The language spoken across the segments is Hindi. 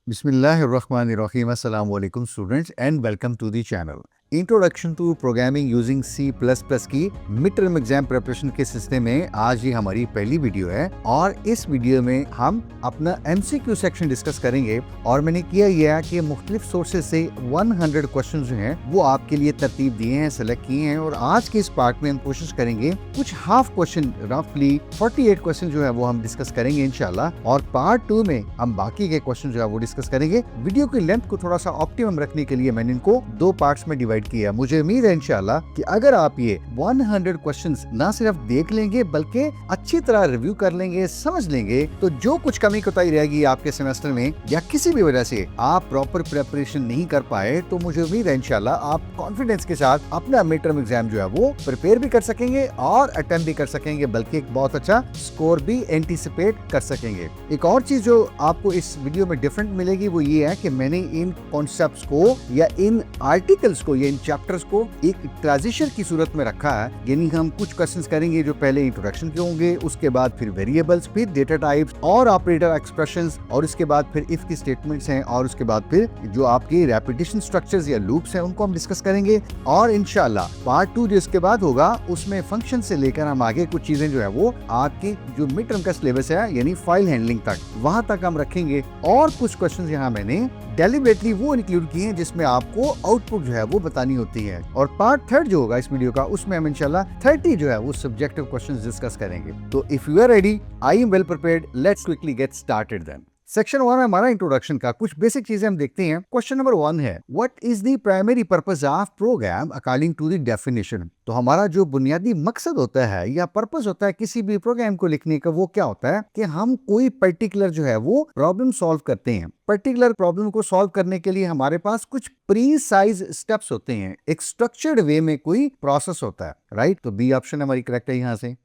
Bismillahirrahmanirrahim. Assalamu alaikum students and welcome to the channel. Introduction to programming using C++ की मिड टर्म एग्जाम प्रिपरेशन के सिलसिले में आज ये हमारी पहली वीडियो है और इस वीडियो में हम अपना MCQ सेक्शन डिस्कस करेंगे। और मैंने किया यह है कि मुख्तलिफ सोर्सेज से 100 क्वेश्चन जो हैं वो आपके लिए तरतीब दिए हैं, सेलेक्ट किए हैं और आज के इस पार्ट में हम कोशिश करेंगे कुछ हाफ क्वेश्चन रफली 48 क्वेश्चन जो है वो हम डिस्कस करेंगे इंशाल्लाह, और पार्ट 2 में हम बाकी के क्वेश्चन जो है वो डिस्कस करेंगे। वीडियो की लेंथ को थोड़ा सा ऑप्टिमम रखने के लिए मैंने इनको 2 पार्ट्स में डिवाइड किया। मुझे उम्मीद है इंशाल्लाह कि अगर आप ये 100 क्वेश्चंस ना सिर्फ देख लेंगे बल्कि अच्छी तरह रिव्यू कर लेंगे, समझ लेंगे, तो जो कुछ कमी कोताही रहेगी आपके सेमेस्टर में या किसी भी वजह से आप प्रॉपर प्रिपरेशन नहीं कर पाए, तो मुझे उम्मीद है इंशाल्लाह आप कॉन्फिडेंस के साथ अपना मिड टर्म एग्जाम जो है वो प्रिपेयर भी कर सकेंगे और अटेम्प्ट भी कर सकेंगे, बल्कि एक बहुत अच्छा स्कोर भी एंटीसिपेट कर सकेंगे। एक और चीज जो आपको इस वीडियो में डिफरेंट मिलेगी वो ये है कि मैंने इन कॉन्सेप्ट्स को या इन आर्टिकल्स को, इन चैप्टर्स को एक ट्रांजिशन की सूरत में रखा है। यानी हम कुछ क्वेश्चंस करेंगे जो पहले इंट्रोडक्शन के होंगे, उसके बाद फिर वेरिएबल्स, फिर डेटा टाइप्स और ऑपरेटर एक्सप्रेशंस, और उसके बाद फिर इफ की स्टेटमेंट्स हैं, और उसके बाद फिर जो आपके रेपिटेशन स्ट्रक्चर्स या लूप्स हैं उनको हम डिस्कस करेंगे। और इंशाल्लाह पार्ट 2 जो इसके बाद होगा उसमें फंक्शन से लेकर हम आगे कुछ चीजें जो है वो आपकी जो मिड टर्म का सिलेबस है यानी फाइल हैंडलिंग तक, वहां तक हम रखेंगे। और कुछ क्वेश्चंस यहाँ मैंने डेलिबरेटली वो इंक्लूड किए हैं जिसमें आपको आउटपुट जो है वो बतानी होती है। और पार्ट 3 जो होगा इस वीडियो का, उसमें हम इंशाल्लाह 30 जो है वो सब्जेक्टिव क्वेश्चंस डिस्कस करेंगे। तो if you are ready, I am well prepared, let's quickly get started then. Section 1 में हमारा इंट्रोडक्शन का कुछ बेसिक चीजें हम देखते हैं। क्वेश्चन नंबर 1 है, what is the primary purpose of program according to the definition. तो हमारा जो बुनियादी मकसद होता है या पर्पस होता है किसी भी प्रोग्राम को लिखने का, वो क्या होता है कि हम कोई पर्टिकुलर जो है वो प्रॉब्लम सॉल्व करते हैं। पर्टिकुलर प्रॉब्लम को सॉल्व करने के लिए हमारे पास कुछ प्रीसाइज स्टेप्स होते हैं, एक स्ट्रक्चर्ड वे में कोई प्रोसेस होता है, राइट। तो बी ऑप्शन हमारी करेक्ट है यहाँ से।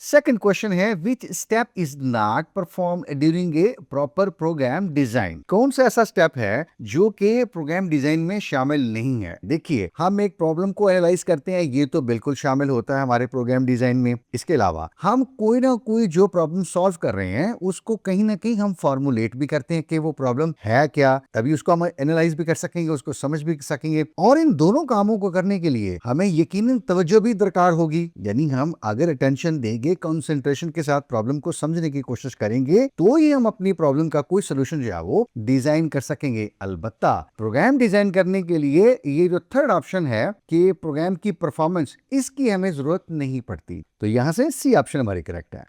सेकंड क्वेश्चन है, which step is not perform during a proper program design. कौन सा ऐसा स्टेप है जो कि प्रोग्राम डिजाइन में शामिल नहीं है। देखिए, हम एक प्रॉब्लम को एनालाइज करते हैं, ये तो बिल्कुल शामिल होता है हमारे प्रोग्राम डिजाइन में। इसके अलावा हम कोई ना कोई जो प्रॉब्लम सॉल्व कर रहे हैं उसको कहीं ना कहीं हम फॉर्मुलेट भी करते हैं कि वो प्रॉब्लम है क्या, तभी उसको हम एनालाइज भी कर सकेंगे, उसको समझ भी सकेंगे। और इन दोनों कामों को करने के लिए हमें यकीनन तवज्जो भी दरकार होगी। यानी हम अगर अटेंशन देंगे, कंसंट्रेशन के साथ प्रॉब्लम को समझने की कोशिश करेंगे, तो ही हम अपनी प्रॉब्लम का कोई सलूशन जो है वो डिजाइन कर सकेंगे। अलबत्ता प्रोग्राम डिजाइन करने के लिए ये जो थर्ड ऑप्शन है कि प्रोग्राम की परफॉर्मेंस, इसकी हमें जरूरत नहीं पड़ती। तो यहां से सी ऑप्शन हमारी करेक्ट है।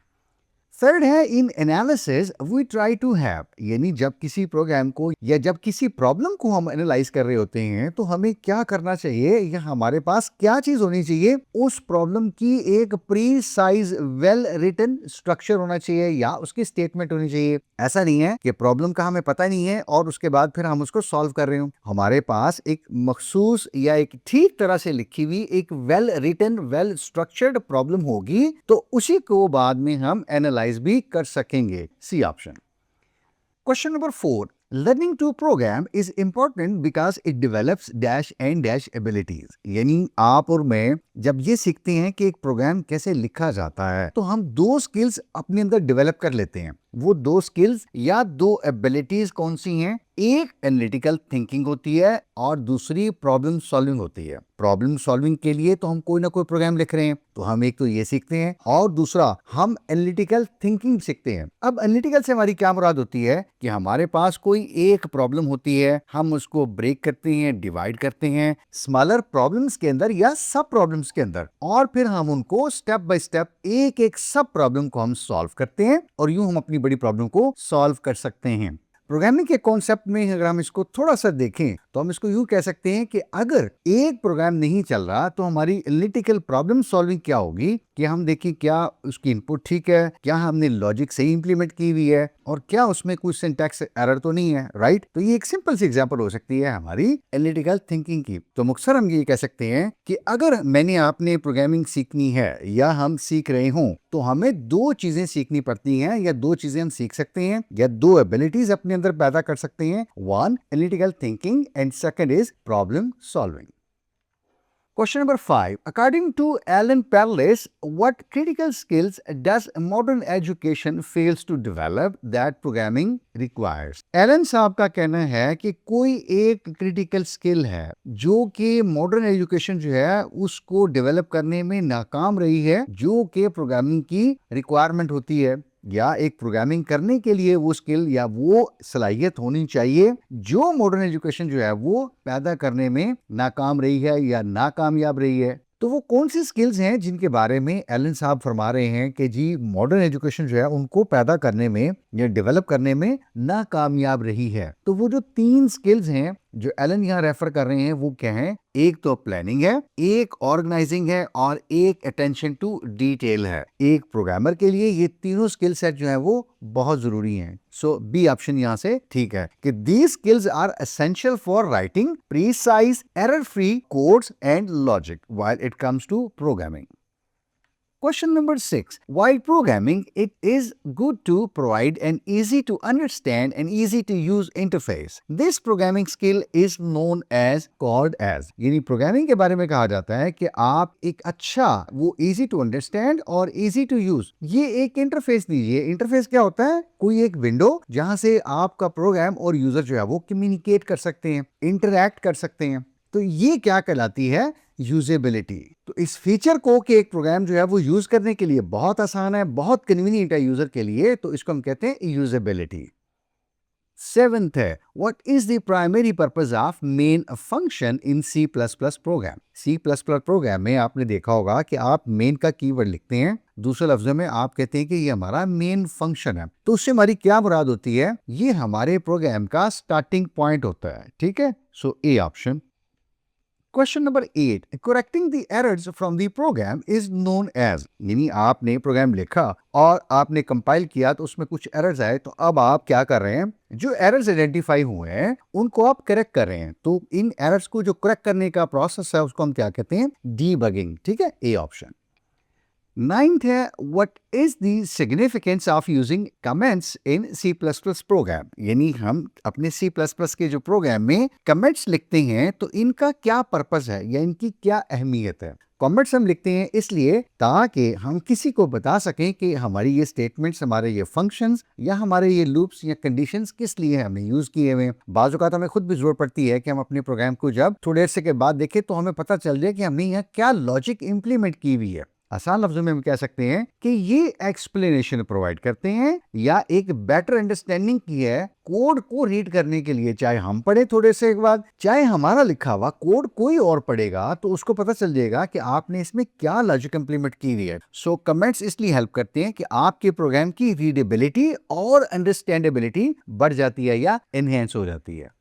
थर्ड है, in analysis we try to have, यानी जब किसी प्रोग्राम को या जब किसी प्रॉब्लम को हम एनालाइज कर रहे होते हैं तो हमें क्या करना चाहिए या हमारे पास क्या चीज होनी चाहिए। उस प्रॉब्लम की एक प्रीसाइज वेल रिटन स्ट्रक्चर होना चाहिए या उसकी स्टेटमेंट होनी चाहिए। ऐसा नहीं है कि प्रॉब्लम का हमें पता नहीं है और उसके बाद फिर हम उसको सॉल्व कर रहे हो। हमारे पास एक मखसूस या एक ठीक तरह से लिखी हुई एक well written well structured problem होगी, तो उसी को बाद में हम एनालाइज भी कर सकेंगे। C option. Question number 4, learning to program is important because it develops dash and dash abilities. यानी आप और मैं जब ये सीखते हैं कि एक प्रोग्राम कैसे लिखा जाता है, तो हम 2 स्किल्स अपने अंदर डेवलप कर लेते हैं। वो 2 स्किल्स या 2 एबिलिटीज कौन सी हैं? एक एनालिटिकल थिंकिंग होती है और दूसरी प्रॉब्लम सॉल्विंग होती है। प्रॉब्लम सॉल्विंग के लिए तो हम कोई ना कोई प्रोग्राम लिख रहे हैं, तो हम एक तो ये सीखते हैं और दूसरा हम एनालिटिकल थिंकिंग सीखते हैं। अब एनालिटिकल से हमारी क्या मुराद होती है कि हमारे पास कोई एक प्रॉब्लम होती है, हम उसको ब्रेक करते हैं, डिवाइड करते हैं स्मॉलर प्रॉब्लम्स के अंदर या सब प्रॉब्लम्स के अंदर, और फिर हम उनको स्टेप बाय स्टेप एक एक सब प्रॉब्लम को हम सॉल्व करते हैं और यूं हम अपनी बड़ी प्रॉब्लम को सॉल्व कर सकते हैं। प्रोग्रामिंग के कॉन्सेप्ट में अगर हम इसको थोड़ा सा देखें तो हम इसको यूं कह सकते हैं कि अगर एक प्रोग्राम नहीं चल रहा तो हमारी एनालिटिकल प्रॉब्लम सॉल्विंग क्या होगी कि हम देखें क्या उसकी इनपुट ठीक है, क्या हमने लॉजिक सही इंप्लीमेंट की हुई है, और क्या उसमें कोई सिंटैक्स एरर तो नहीं है, राइट। तो ये एक सिंपल सी एग्जांपल हो सकती है हमारी एनालिटिकल थिंकिंग की। तो मुख्तसर हम ये कह सकते हैं कि अगर मैंने आपने प्रोग्रामिंग सीखनी है या हम सीख रहे हों, तो हमें 2 चीजें सीखनी पड़ती हैं या 2 चीजें हम सीख सकते हैं या 2 एबिलिटीज अपने अंदर पैदा कर सकते हैं। 1 analytical thinking and second is problem solving. Question number 5. According to Alan Perlis, what critical skills does modern education fails to develop that programming requires? Allen साहब का कहना है कि कोई एक क्रिटिकल स्किल है जो कि मॉडर्न एजुकेशन जो है उसको डेवलप करने में नाकाम रही है, जो कि प्रोग्रामिंग की रिक्वायरमेंट होती है, या एक प्रोग्रामिंग करने के लिए वो स्किल या वो सलाहियत होनी चाहिए जो मॉडर्न एजुकेशन जो है वो पैदा करने में नाकाम रही है या नाकामयाब रही है। तो वो कौन सी स्किल्स हैं जिनके बारे में एलन साहब फरमा रहे हैं कि जी मॉडर्न एजुकेशन जो है उनको पैदा करने में या डेवलप करने में नाकामयाब रही है। तो वो जो 3 स्किल्स हैं जो एलन यहाँ रेफर कर रहे हैं वो क्या है? एक तो प्लानिंग है, एक ऑर्गेनाइजिंग है और एक अटेंशन टू डिटेल है। एक प्रोग्रामर के लिए ये तीनों स्किल सेट जो है वो बहुत जरूरी हैं। सो बी ऑप्शन यहाँ से ठीक है कि these skills are essential for writing precise error free codes and logic while it comes to programming. Question number 6. While programming, it is good to provide an easy to understand and easy to use interface. This programming skill is known as called as. यानी प्रोग्रामिंग के बारे में कहा जाता है कि आप एक अच्छा वो easy to understand और easy to use ये एक इंटरफेस दीजिए। इंटरफेस क्या होता है? कोई एक विंडो जहां से आपका प्रोग्राम और यूजर जो है वो कम्युनिकेट कर सकते हैं, इंटरैक्ट कर सकते हैं। तो ये क्या कहलाती है? यूजेबिलिटी। तो इस फीचर को कि एक प्रोग्राम जो है वो यूज करने के लिए बहुत आसान है, बहुत कन्वीनियंट है यूजर के लिए, तो इसको हम कहते हैं यूजेबिलिटी। 7th है what is the primary purpose of main function in C++ program. C++ program में आपने देखा होगा कि आप मेन का कीवर्ड लिखते हैं, दूसरे लफ्जों में आप कहते हैं कि ये हमारा मेन फंक्शन है। तो उससे हमारी क्या मुराद होती है? ये हमारे प्रोग्राम का स्टार्टिंग पॉइंट होता है। ठीक है, सो A option. Question number 8. Correcting the errors from the program is known as. यानी आपने प्रोग्राम लिखा और आपने कंपाइल किया तो उसमें कुछ एरर्स आए, तो अब आप क्या कर रहे हैं? जो एरर्स आइडेंटिफाई हुए हैं उनको आप करेक्ट कर रहे हैं। तो इन एरर्स को जो करेक्ट करने का प्रोसेस है उसको हम क्या कहते हैं? डीबगिंग। ठीक है, ए ऑप्शन। 9th है what is the significance of using comments in C++ program. यानी हम अपने C++ के जो प्रोग्राम में कमेंट्स लिखते हैं तो इनका क्या पर्पस है या इनकी क्या अहमियत है? कमेंट्स हम लिखते हैं इसलिए ताकि हम किसी को बता सकें कि हमारी ये स्टेटमेंट्स, हमारे ये फंक्शंस या हमारे ये लूप्स या कंडीशंस किस लिए हमने यूज किए हुए। बाज़ औक़ात हमें खुद भी जरूरत पड़ती है कि हम अपने प्रोग्राम को जब थोड़ी देर से के बाद देखें तो हमें पता चल जाए कि हमने यहाँ क्या लॉजिक इंप्लीमेंट की हुई है। आसान लफ्जों में हम कह सकते हैं कि ये एक्सप्लेनेशन प्रोवाइड करते हैं या एक बेटर अंडरस्टैंडिंग की है कोड को रीड करने के लिए। चाहे हम पढ़े थोड़े से एक बाद, चाहे हमारा लिखा हुआ कोड कोई और पढ़ेगा तो उसको पता चल जाएगा कि आपने इसमें क्या लॉजिक इंप्लीमेंट की हुई है। सो कमेंट्स इसलिए हेल्प करते हैं कि आपके प्रोग्राम की रीडेबिलिटी और अंडरस्टैंडेबिलिटी बढ़ जाती है या एनहेंस हो जाती है।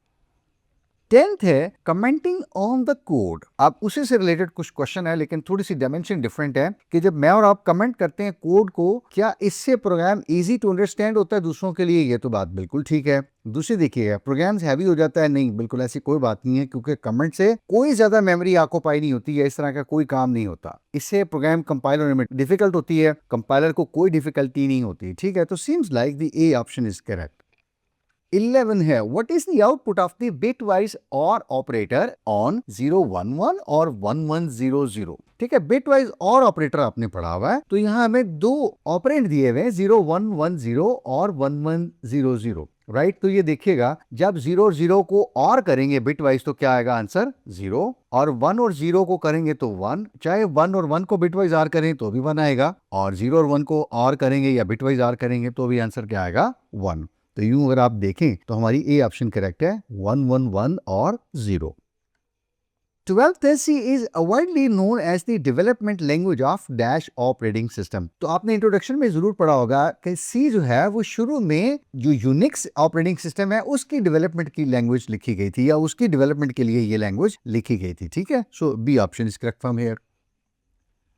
10th है कमेंटिंग ऑन द कोड। अब उसी से रिलेटेड कुछ क्वेश्चन है लेकिन थोड़ी सी डायमेंशन डिफरेंट है कि जब मैं और आप कमेंट करते हैं कोड को, क्या इससे प्रोग्राम इजी टू अंडरस्टैंड होता है दूसरों के लिए? ये तो बात बिल्कुल ठीक है। दूसरी देखिएगा, प्रोग्राम हैवी हो जाता है? नहीं, बिल्कुल ऐसी कोई बात नहीं है, क्योंकि कमेंट से कोई ज्यादा मेमोरी ऑक्यूपाई नहीं होती है, इस तरह का कोई काम नहीं होता। इससे प्रोग्राम कंपाइल होने में डिफिकल्ट होती है, कंपाइलर को कोई डिफिकल्टी नहीं होती। ठीक है, तो seems like the A option is correct. 11 है what is the output of the bitwise और ऑपरेटर ऑन 011 और 1100। ठीक है, बिटवाइज और ऑपरेटर आपने पढ़ा हुआ है, तो यहाँ हमें 2 ऑपरेंड दिए हुए हैं 0110 और 1100। राइट, तो ये देखिएगा जब 0 और 0 को और करेंगे बिटवाइज तो क्या आएगा आंसर? 0, और 1 और 0 को करेंगे तो 1। चाहे 1 और 1 को बिटवाइज आर करें तो भी 1 आएगा, और 0 और 1 को और करेंगे या बिटवाइज आर करेंगे तो भी आंसर क्या आएगा? 1। तो यूं अगर आप देखें तो हमारी ए ऑप्शन करेक्ट है, 111 और 0। 12th C is widely known as the development language of dash operating system। तो आपने इंट्रोडक्शन में जरूर पढ़ा होगा कि C जो है वो शुरू में जो यूनिक्स ऑपरेटिंग सिस्टम है उसकी डेवलपमेंट की लैंग्वेज लिखी गई थी या उसकी डेवलपमेंट के लिए ये लैंग्वेज लिखी गई थी। ठीक है, so B option is correct from here.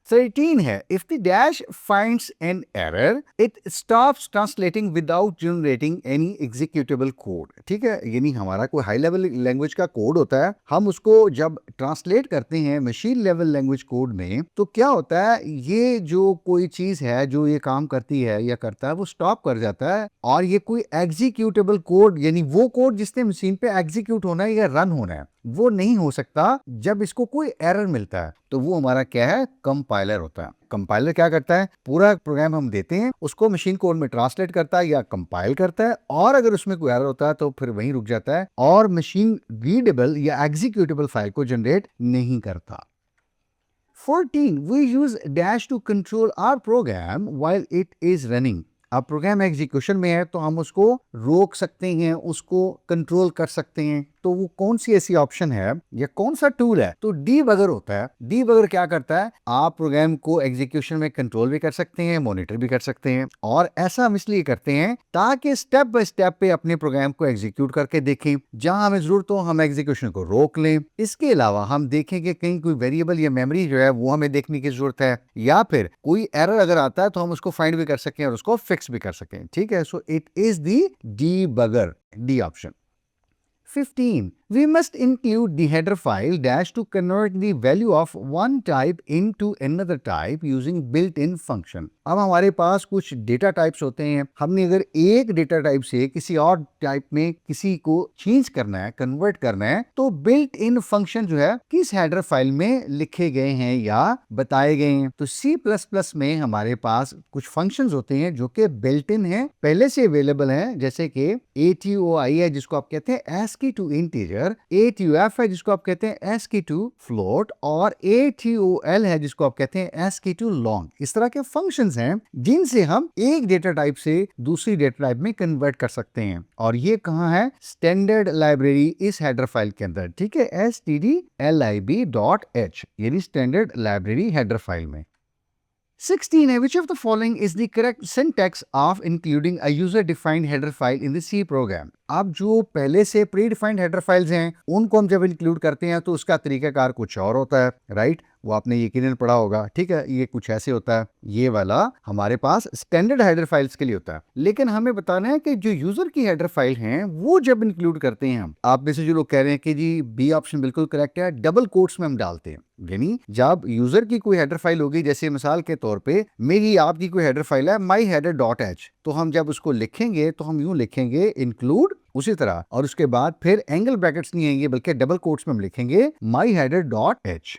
13 है if the dash finds an error it stops translating without generating any executable code. ठीक है, यानी हमारा कोई हाई लेवल लैंग्वेज का कोड होता है, हम उसको जब ट्रांसलेट करते हैं मशीन लेवल लैंग्वेज कोड में तो क्या होता है, ये जो कोई चीज है जो ये काम करती है या करता है वो स्टॉप कर जाता है, और ये कोई एग्जीक्यूटेबल कोड यानी वो कोड जिसने मशीन पे एग्जीक्यूट होना है या रन होना है वो नहीं हो सकता जब इसको कोई एरर मिलता है, तो वो हमारा क्या है, कंपाइलर होता है। कंपाइलर क्या करता है, पूरा प्रोग्राम हम देते हैं उसको मशीन कोड में ट्रांसलेट करता है या कंपाइल करता है, और अगर उसमें कोई एरर होता है तो फिर वहीं रुक जाता है और मशीन रीडेबल या एग्जीक्यूटेबल फाइल को जनरेट नहीं करता। 14. We use dash to control our program while it is running. अब प्रोग्राम एग्जीक्यूशन में है तो हम उसको रोक सकते हैं, उसको कंट्रोल कर सकते हैं। तो वो कौन सी ऐसी ऑप्शन है या कौन सा टूल है, तो डीबगर होता है। डीबगर क्या करता है, आप प्रोग्राम को एग्जीक्यूशन में कंट्रोल भी कर सकते हैं, मॉनिटर भी कर सकते हैं, और ऐसा हम इसलिए करते हैं ताकि स्टेप बाय स्टेप पे अपने प्रोग्राम को एग्जीक्यूट करके देखें, जहां हमें जरूरत हो हम एग्जीक्यूशन को रोक लें। इसके अलावा हम देखें कि कहीं कोई वेरिएबल या मेमोरी जो है वो हमें देखने की जरूरत है, या फिर कोई एरर अगर आता है तो हम उसको फाइंड भी कर सकें और उसको फिक्स भी कर सकें। ठीक है, so it is the debugger, D option. 15. We must include the header file dash to convert the value of one type into another type using built-in function. अब हमारे पास कुछ डेटा टाइप्स होते हैं, हमने अगर एक डेटा टाइप से किसी और टाइप में किसी को चेंज करना है, कन्वर्ट करना है, तो बिल्ट इन फंक्शन जो है किस हेडर फाइल में लिखे गए हैं या बताए गए हैं। तो C++ में हमारे पास कुछ फंक्शंस होते हैं जो कि बिल्ट इन है, पहले से अवेलेबल हैं, जैसे कि ATOI है जिसको आप कहते हैं ASCII to integer, ATUF है जिसको आप कहते हैं ASCII to float, और ATOL है जिसको आप कहते हैं ASCII to long। इस तरह के फंक्शंस हैं जिनसे हम एक डेटा टाइप से दूसरी डेटा टाइप में कन्वर्ट कर सकते हैं, और ये कहाँ है, स्टैंडर्ड लाइब्रेरी इस हेडर फाइल के अंदर। ठीक है, stdlib.h यानी स्टैंडर्ड लाइब्रेरी हेडर फाइल में। 16 है, which of the following is the correct syntax of including a user-defined header file in the C program? अब जो पहले से प्री डिफाइंड हेडर फाइल्स हैं उनको हम जब इंक्लूड करते हैं तो उसका तरीकाकार कुछ और होता है, राइट? वो आपने यकीनन पढ़ा होगा। ठीक है, ये कुछ ऐसे होता है, ये वाला हमारे पास स्टैंडर्ड हेडर फाइल्स के लिए होता है, लेकिन हमें बताना है कि जो यूजर की हेडर फाइल हैं वो जब इंक्लूड करते हैं हम, आप में से जो लोग कह रहे हैं कि जी बी ऑप्शन बिल्कुल करेक्ट है, डबल कोट्स में हम डालते हैं, यानी जब यूजर की कोई हेडर फाइल होगी, जैसे मिसाल के तौर पे मेरी आपकी कोई हेडर फाइल है myheader.h, तो हम जब उसको लिखेंगे तो हम यूं लिखेंगे इंक्लूड उसी तरह, और उसके बाद फिर एंगल ब्रैकेट्स नहीं आएंगे बल्कि डबल कोट्स में हम लिखेंगे myheader.h।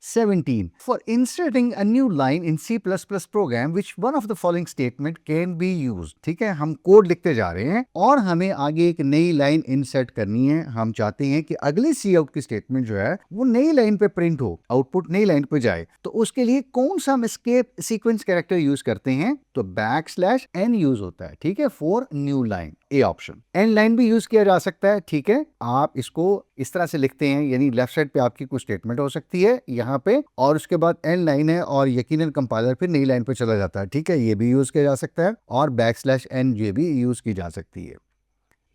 17. For inserting a new line in C++ program, which one of the following statement can be used? ठीक है, हम कोड लिखते जा रहे हैं और हमें आगे एक नई लाइन इंसर्ट करनी है। हम चाहते हैं कि अगली सी आउट की स्टेटमेंट जो है वो नई लाइन पे प्रिंट हो, आउटपुट नई लाइन पे जाए। तो उसके लिए कौन सा हम एस्केप सीक्वेंस कैरेक्टर यूज करते हैं? तो \n यूज होता है, ठीक है, for new line, A option. N line भी यूज किया जा सकता है, ठीक है, आप इसको इस तरह से लिखते हैं, यानी लेफ्ट साइड पे आपकी कुछ स्टेटमेंट हो सकती है यहाँ पे, और उसके बाद एन लाइन है और यकीनन कंपाइलर फिर नई लाइन पे चला जाता है। ठीक है, ये भी यूज किया जा सकता है, और \n ये भी यूज की जा सकती है।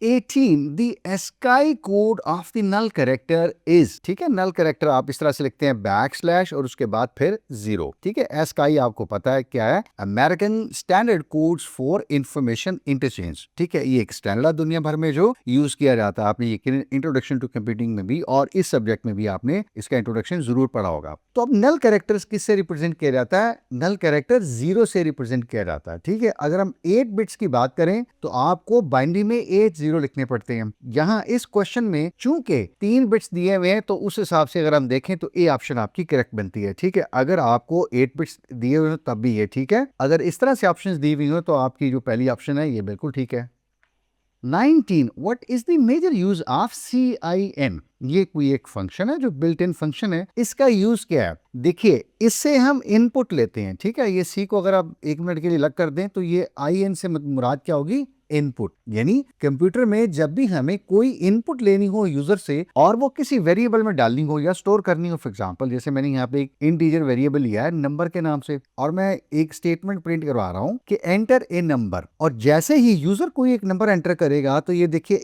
18. The ASCII code of the null character is, ठीक है, null character आप इस तरह से लिखते हैं \, और उसके बाद फिर 0। ठीक है, ASCII आपको पता है क्या है, American Standard Codes for Information Interchange। ठीक है, ये एक स्टैंडर्ड दुनिया भर में जो यूज किया जाता है। आपने यकीनन इंट्रोडक्शन टू कंप्यूटिंग में भी और इस सब्जेक्ट में भी आपने इसका इंट्रोडक्शन जरूर पढ़ा होगा। तो अब नल कैरेक्टर्स किससे रिप्रेजेंट किया जाता है? नल कैरेक्टर 0 से रिप्रेजेंट किया जाता है। ठीक है, अगर हम 8 बिट्स की बात करें तो आपको बाइनरी में 8 0 लिखने पड़ते हैं। यहाँ इस क्वेश्चन में चूंकि 3 बिट्स दिए हुए हैं तो उस हिसाब से अगर हम देखें तो ए ऑप्शन आपकी करेक्ट बनती है। ठीक है, अगर आपको 8 बिट्स दिए हुए हो तब भी ये ठीक है, अगर इस तरह से ऑप्शंस दी हुई हो तो आपकी जो पहली ऑप्शन है ये बिल्कुल ठीक है। 19. What is the major use of CIN? ये कोई एक फंक्शन है जो बिल्ट इन फंक्शन है। इसका यूज क्या है? देखिए, इससे हम इनपुट लेते हैं। ठीक है, ये सी को अगर आप 1 मिनट के लिए अलग कर दें तो ये IN से मुराद क्या होगी? इनपुट। यानी कंप्यूटर में जब भी हमें कोई इनपुट लेनी हो यूजर से और वो किसी वेरिएबल में डालनी हो या स्टोर करनी हो, फॉर एग्जांपल जैसे मैंने यहाँ पे एक इंटीजर वेरिएबल लिया है नंबर के नाम से, और मैं एक स्टेटमेंट प्रिंट करवा रहा हूँ कि एंटर ए नंबर, और जैसे ही यूजर कोई एक नंबर एंटर करेगा तो ये देखिए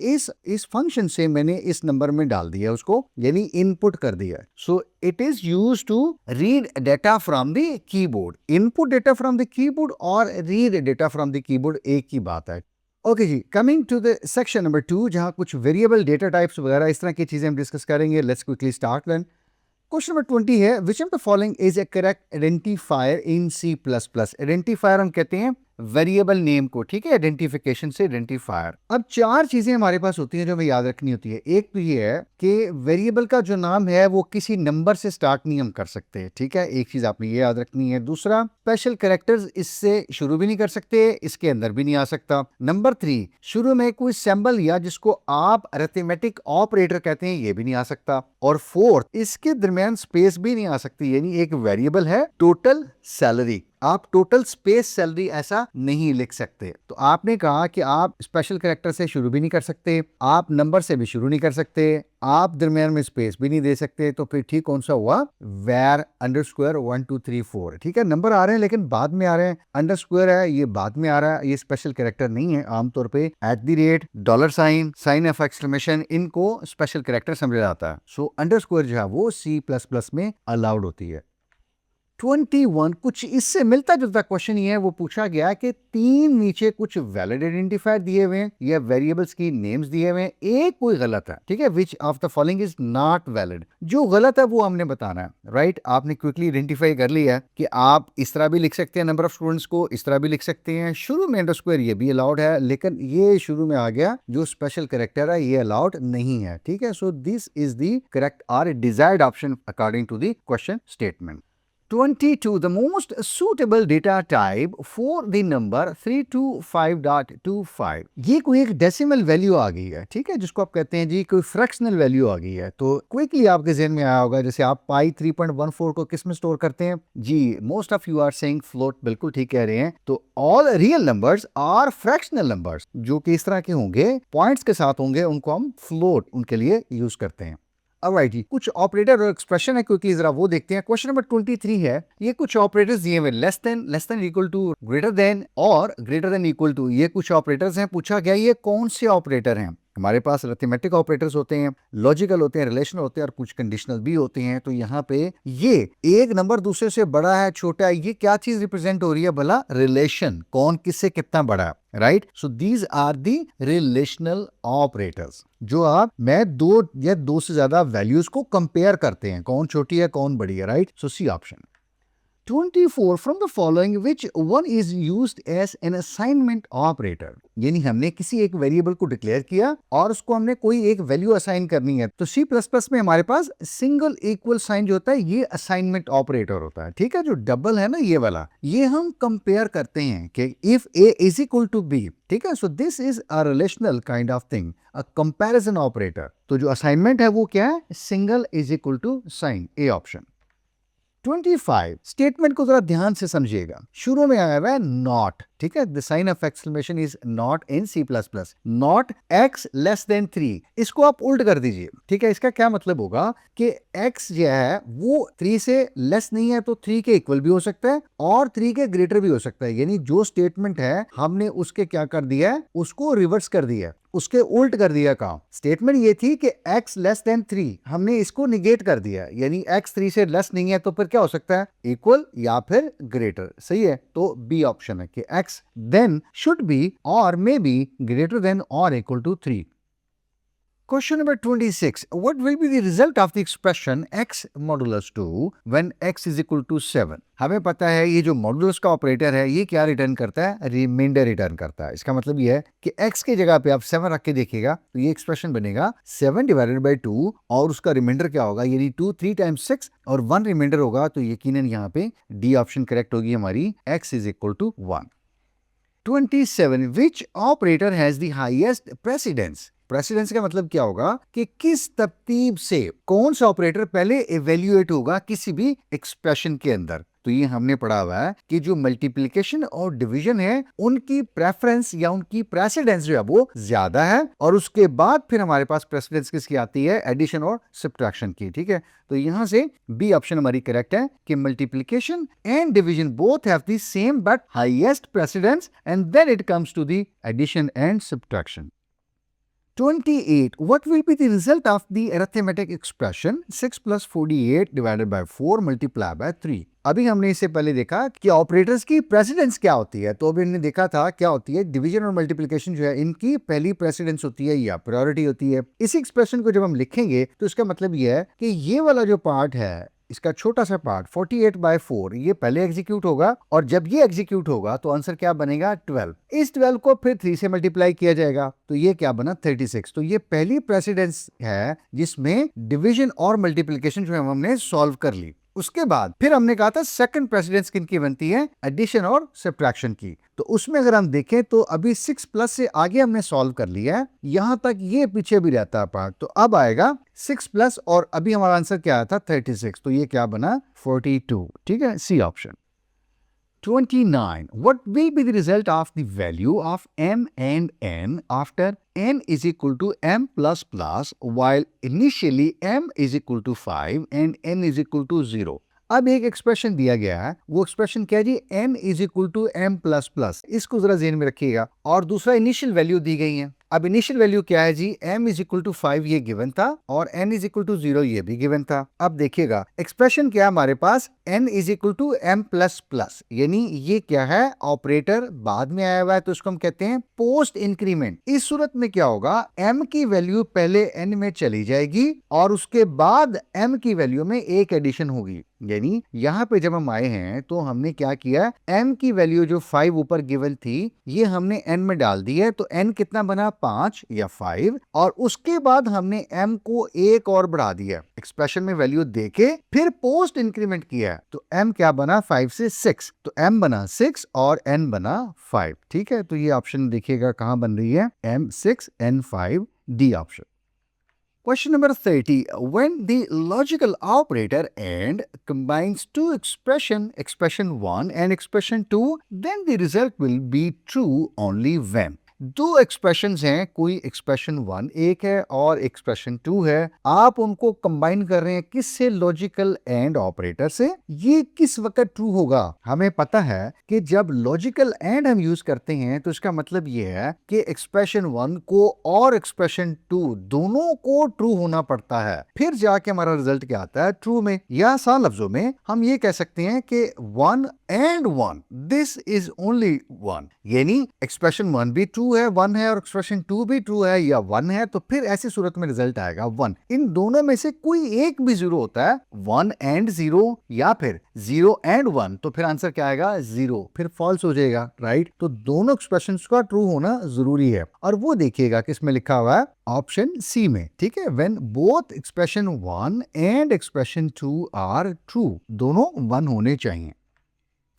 इस फंक्शन से मैंने इस नंबर में डाल दिया उसको, यानी इनपुट कर दिया। सो it is used to read data from the keyboard, input data from the keyboard और read data from the keyboard एक ही बात है। ओके जी, coming to the section number 2 जहां कुछ वेरिएबल डेटा टाइप्स वगैरह इस तरह की चीजें हम डिस्कस करेंगे। Let's quickly start then. Question number 20 है, which of the following is a correct identifier in C++? Identifier हम कहते हैं वेरिएबल नेम को, ठीक है, आइडेंटिफिकेशन से आइडेंटिफायर। अब चार चीजें हमारे पास होती हैं जो हमें याद रखनी होती है। एक तो ये है कि वेरिएबल का जो नाम है वो किसी नंबर से स्टार्ट नहीं हम कर सकते, ठीक है, एक चीज आपने ये याद रखनी है। दूसरा, स्पेशल कैरेक्टर्स इससे शुरू भी नहीं कर सकते, इसके अंदर भी नहीं आ सकता। नंबर 3, शुरू में कोई सिंबल या जिसको आप अरिथमेटिक ऑपरेटर कहते हैं ये भी नहीं आ सकता। और फोर्थ, इसके दरमियान स्पेस भी नहीं आ सकती, यानी एक वेरिएबल है टोटल सैलरी, आप टोटल स्पेस सैलरी ऐसा नहीं लिख सकते। तो आपने कहा कि आप स्पेशल कैरेक्टर से शुरू भी नहीं कर सकते, आप नंबर से भी शुरू नहीं कर सकते, आप दरमियान में स्पेस भी नहीं दे सकते, तो फिर ठीक कौन सा हुआ? वेर अंडरस्क्वायर 1 2 3 4, ठीक है, नंबर आ रहे हैं लेकिन बाद में आ रहे हैं, अंडरस्क्वायर है ये बाद में आ रहा है, ये स्पेशल कैरेक्टर नहीं है। आमतौर पे @ dollar sign, sign of exclamation, इनको स्पेशल कैरेक्टर समझा जाता है। सो अंडरस्क्वायर जो है वो C++ में अलाउड होती है। 21, कुछ इससे मिलता जुलता क्वेश्चन ये है, वो पूछा गया कि 3 नीचे कुछ वैलिड आइडेंटिफायर दिए हुए हैं या वेरिएबल्स की नेम्स दिए हुए हैं, एक कोई गलत है, ठीक है, which of the following is not valid. जो गलत है वो हमने बताना है, राइट। आपने क्विकली आइडेंटिफाई कर लिया है कि आप इस तरह भी लिख सकते हैं, नंबर ऑफ स्टूडेंट्स को इस तरह भी लिख सकते हैं, शुरू में अंडरस्क्वायर ये भी अलाउड है, लेकिन ये शुरू में आ गया जो स्पेशल कैरेक्टर है ये अलाउड नहीं है, ठीक है। So this is the correct और desired option according to the question statement. 22, the most suitable data type for the number 325.25। ये कोई एक डेसिमल वैल्यू आ गई है, ठीक है, जिसको आप कहते हैं जी कोई फ्रैक्शनल वैल्यू आ गई है। तो क्विकली आपके जहन में आया होगा, जैसे आप पाई 3.14 को किस में स्टोर करते हैं जी? Most of you are saying float, बिल्कुल ठीक कह रहे हैं। तो all real numbers are fractional numbers, जो कि इस तरह के होंगे, पॉइंट्स के साथ होंगे, उनको हम फ्लोट उनके लिए यूज करते हैं। ऑलराइट जी, कुछ ऑपरेटर और एक्सप्रेशन है, क्विकली जरा वो देखते हैं। क्वेश्चन नंबर 23 है, ये कुछ ऑपरेटर्स दिए हुए, less than equal to, greater than और ग्रेटर देन इक्वल टू, ये कुछ ऑपरेटर्स हैं। पूछा गया ये कौन से ऑपरेटर हैं? हमारे पास अरिथमेटिक ऑपरेटर्स होते हैं, लॉजिकल होते हैं, रिलेशनल होते हैं और कुछ कंडीशनल भी होते हैं। तो यहाँ पे ये एक नंबर दूसरे से बड़ा है, छोटा है, ये क्या चीज रिप्रेजेंट हो रही है भला? रिलेशन, कौन किससे कितना बड़ा है, right. So these are the relational operators, जो आप मैं दो या दो से ज्यादा वैल्यूज को कंपेयर करते हैं, कौन छोटी है कौन बड़ी है, right. So C option. 24, from the following which one is used as an assignment operator। यानी हमने किसी एक वेरिएबल को डिक्लेयर किया और उसको हमने कोई एक वैल्यू असाइन करनी है। तो C++ में हमारे पास सिंगल इक्वल साइन जो होता है ये असाइनमेंट ऑपरेटर होता है, ठीक है। जो डबल है ना ये वाला, ये हम कंपेयर करते हैं कि if A is equal to B, ठीक है। So this is a relational kind of thing, a comparison operator. तो जो असाइनमेंट है वो क्या है? Single is equal to sign, A option. 25, statement को जरा ध्यान से समझिएगा। शुरू में आया हुआ है नॉट, ठीक है, the sign of exclamation is not in C++, not x less than 3। इसको आप उल्ट कर दीजिए, ठीक है। इसका क्या मतलब होगा कि x जो है वो 3 से लेस नहीं है, तो 3 के इक्वल भी हो सकता है और 3 के ग्रेटर भी हो सकता है। यानी जो स्टेटमेंट है हमने उसके क्या कर दिया है, उसको रिवर्स कर दिया है, उसके उल्ट कर दिया। काम स्टेटमेंट ये थी कि x लेस देन 3, हमने इसको निगेट कर दिया, यानी x 3 से लेस नहीं है, तो फिर क्या हो सकता है? इक्वल या फिर ग्रेटर, सही है। तो बी ऑप्शन है कि x then should be or may be greater than or equal to 3। Question number 26. What will be the result of the expression x modulus 2 when x is equal to 7? हमें पता है ये जो मॉडुलस का ऑपरेटर है ये क्या रिटर्न करता है? रिमाइंडर रिटर्न करता है। इसका मतलब ये है कि x की जगह पे आप 7 रख के देखिएगा तो ये एक्सप्रेशन बनेगा 7 डिवाइडेड बाई 2 और उसका रिमाइंडर क्या होगा? यानी 2 3 टाइम्स 6 और 1 रिमाइंडर होगा। तो यकीनन यहाँ पे डी ऑप्शन करेक्ट होगी हमारी, x is equal to 1। 27, which operator has the highest precedence? Precedence का मतलब क्या होगा कि किस तरतीब से कौन सा ऑपरेटर पहले इवेल्युएट होगा किसी भी एक्सप्रेशन के अंदर। तो ये हमने पढ़ा हुआ है कि जो मल्टीप्लिकेशन और डिवीजन है उनकी प्रेफरेंस या उनकी प्रेसिडेंस जो है वो ज्यादा है, और उसके बाद फिर हमारे पास प्रेसिडेंस किसकी आती है? एडिशन और सब्ट्रैक्शन की, ठीक है। तो यहां से बी ऑप्शन हमारी करेक्ट है कि multiplication and division both have the same but highest precedence and then it comes to the addition and subtraction. 28. What will be the result of the arithmetic expression 6 plus 48 divided by 4 multiplied by 3? अभी हमने इससे पहले देखा कि ऑपरेटर्स की प्रेसिडेंस क्या होती है। तो अभी हमने देखा था क्या होती है, डिवीजन और मल्टीप्लिकेशन जो है इनकी पहली प्रेसिडेंस होती है या प्रायोरिटी होती है। इस एक्सप्रेशन को जब हम लिखेंगे तो इसका मतलब यह है कि ये वाला जो पार्ट है इसका छोटा सा पार्ट 48/4 ये पहले एग्जीक्यूट होगा, और जब ये एग्जीक्यूट होगा तो आंसर क्या बनेगा 12। इस 12 को फिर 3 से मल्टीप्लाई किया जाएगा तो ये क्या बना 36। तो ये पहली प्रेसिडेंस है जिसमें डिवीजन और मल्टीप्लिकेशन जो है हमने सॉल्व कर ली। उसके बाद फिर हमने कहा था सेकंड प्रेसिडेंस किनकी बनती है, एडिशन और सब्ट्रैक्शन की। तो उसमें अगर हम देखें तो अभी 6+ से आगे हमने सॉल्व कर लिया है, यहां तक ये पीछे भी रहता है पार्ट। तो अब आएगा 6+ और अभी हमारा आंसर क्या आया था 36, तो ये क्या बना 42। ठीक है, C option. 29. What will be the result of the value of m and n after n is equal to m plus plus while initially m is equal to 5 and n is equal to 0? अब एक एक्सप्रेशन दिया गया है, वो एक्सप्रेशन क्या है जी, n is equal to m plus plus, इसको जरा ज़हन में रखिएगा। और दूसरा इनिशियल वैल्यू दी गई है। अब इनिशियल वैल्यू क्या है जी, m इज इक्वल टू 5 ये गिवन था और n इज इक्वल टू 0 ये भी गिवन था। अब देखिएगा एक्सप्रेशन क्या है हमारे पास, n is equal to m plus plus, यानी ये क्या है, ऑपरेटर बाद में आया हुआ है तो इसको हम कहते हैं पोस्ट इंक्रीमेंट। इस सूरत में क्या होगा, m की वैल्यू पहले n में चली जाएगी और उसके बाद m की वैल्यू में एक एडिशन होगी। यानी यहां पे जब हम आए हैं तो हमने क्या किया, m की वैल्यू जो 5 ऊपर गिवन थी ये हमने n में डाल दी है, तो n कितना बना 5 या 5, और उसके बाद हमने m को एक और बढ़ा दिया, एक्सप्रेशन में वैल्यू देके फिर पोस्ट इंक्रीमेंट किया है, तो m क्या बना 5 से 6, तो m बना 6 और n बना 5। ठीक है, तो ये ऑप्शन देखिएगा कहां बन रही है, m 6 n 5, D option. Question number 30. When the logical operator AND combines two expression 1 and expression 2, then the result will be true only when. दो एक्सप्रेशंस हैं, कोई एक्सप्रेशन 1 एक है और एक्सप्रेशन 2 है, आप उनको कंबाइन कर रहे हैं किससे, लॉजिकल एंड ऑपरेटर से। ये किस वक्त ट्रू होगा, हमें पता है कि जब लॉजिकल एंड हम यूज करते हैं तो इसका मतलब ये है कि एक्सप्रेशन 1 को और एक्सप्रेशन 2 दोनों को ट्रू होना पड़ता है, फिर जाके हमारा रिजल्ट क्या आता है, ट्रू में। या आसान लफ्जों में हम ये कह सकते हैं कि 1 and 1, दिस इज ओनली 1, यानी एक्सप्रेशन 1 भी ट्रू है, 1 है, और एक्सप्रेशन 2 भी ट्रू है या 1 है, तो फिर ऐसी सूरत में रिजल्ट आएगा 1। इन दोनों में से कोई एक भी 0 होता है, 1 and 0 या फिर 0 and 1, तो फिर आंसर क्या आएगा 0, फिर फॉल्स हो जाएगा, राइट। तो दोनों एक्सप्रेशंस का ट्रू होना जरूरी है, और वो देखिएगा किसमें लिखा हुआ है, ऑप्शन सी में। ठीक है, when both expression 1 and expression 2 are true, दोनों 1 होने चाहिए।